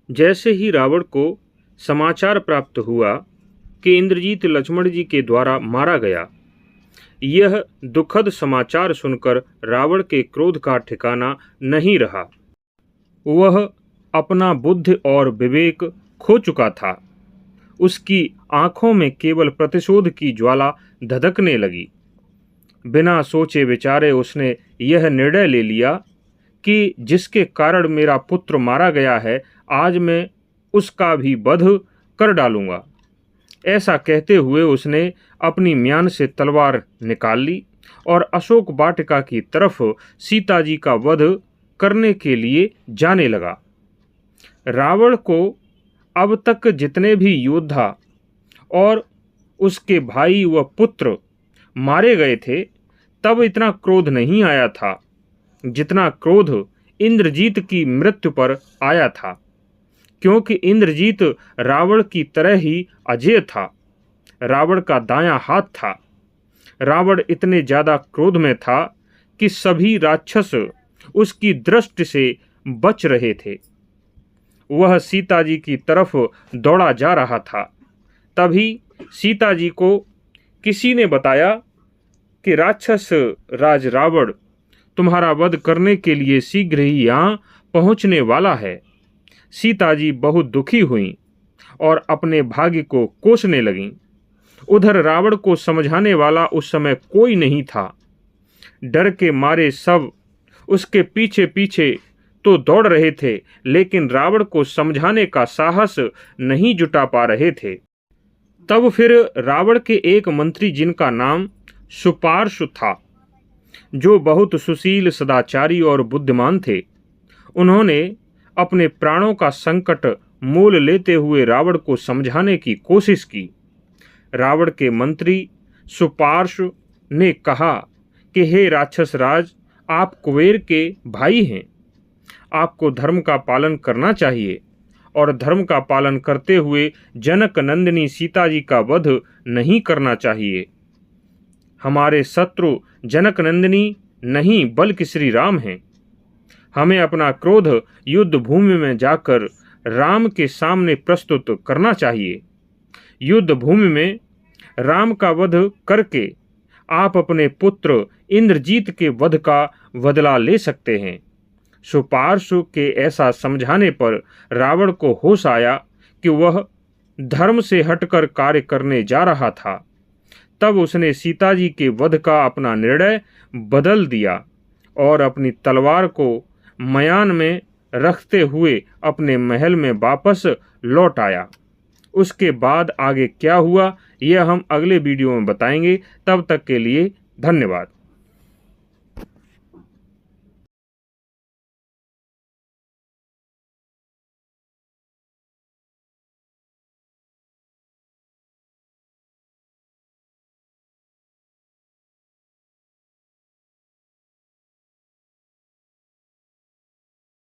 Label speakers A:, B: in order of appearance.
A: जैसे ही रावण को समाचार प्राप्त हुआ कि इंद्रजीत लक्ष्मण जी के द्वारा मारा गया, यह दुखद समाचार सुनकर रावण के क्रोध का ठिकाना नहीं रहा। वह अपना बुद्धि और विवेक खो चुका था। उसकी आंखों में केवल प्रतिशोध की ज्वाला धधकने लगी। बिना सोचे विचारे उसने यह निर्णय ले लिया कि जिसके कारण मेरा पुत्र मारा गया है, आज मैं उसका भी वध कर डालूंगा। ऐसा कहते हुए उसने अपनी म्यान से तलवार निकाल ली और अशोक वाटिका की तरफ सीता जी का वध करने के लिए जाने लगा। रावण को अब तक जितने भी योद्धा और उसके भाई व पुत्र मारे गए थे, तब इतना क्रोध नहीं आया था जितना क्रोध इंद्रजीत की मृत्यु पर आया था, क्योंकि इंद्रजीत रावण की तरह ही अजेय था। रावण का दायां हाथ था। रावण इतने ज्यादा क्रोध में था कि सभी राक्षस उसकी दृष्टि से बच रहे थे। वह सीता जी की तरफ दौड़ा जा रहा था। तभी सीता जी को किसी ने बताया कि राक्षस राज रावण तुम्हारा वध करने के लिए शीघ्र ही यहाँ पहुँचने वाला है। सीता जी बहुत दुखी हुईं और अपने भाग्य को कोसने लगीं। उधर रावण को समझाने वाला उस समय कोई नहीं था। डर के मारे सब उसके पीछे पीछे तो दौड़ रहे थे, लेकिन रावण को समझाने का साहस नहीं जुटा पा रहे थे। तब फिर रावण के एक मंत्री, जिनका नाम सुपार्श्व था, जो बहुत सुशील, सदाचारी और बुद्धिमान थे, उन्होंने अपने प्राणों का संकट मोल लेते हुए रावण को समझाने की कोशिश की। रावण के मंत्री सुपार्श्व ने कहा कि हे राक्षस राज, आप कुबेर के भाई हैं। आपको धर्म का पालन करना चाहिए और धर्म का पालन करते हुए जनक नंदिनी सीता जी का वध नहीं करना चाहिए। हमारे शत्रु जनक नंदिनी नहीं बल्कि श्री राम हैं। हमें अपना क्रोध युद्ध भूमि में जाकर राम के सामने प्रस्तुत करना चाहिए। युद्ध भूमि में राम का वध करके आप अपने पुत्र इंद्रजीत के वध का बदला ले सकते हैं। सुपार्श्व के ऐसा समझाने पर रावण को होश आया कि वह धर्म से हटकर कार्य करने जा रहा था। तब उसने सीता जी के वध का अपना निर्णय बदल दिया और अपनी तलवार को मयान में रखते हुए अपने महल में वापस लौट आया। उसके बाद आगे क्या हुआ, यह हम अगले वीडियो में बताएंगे। तब तक के लिए धन्यवाद।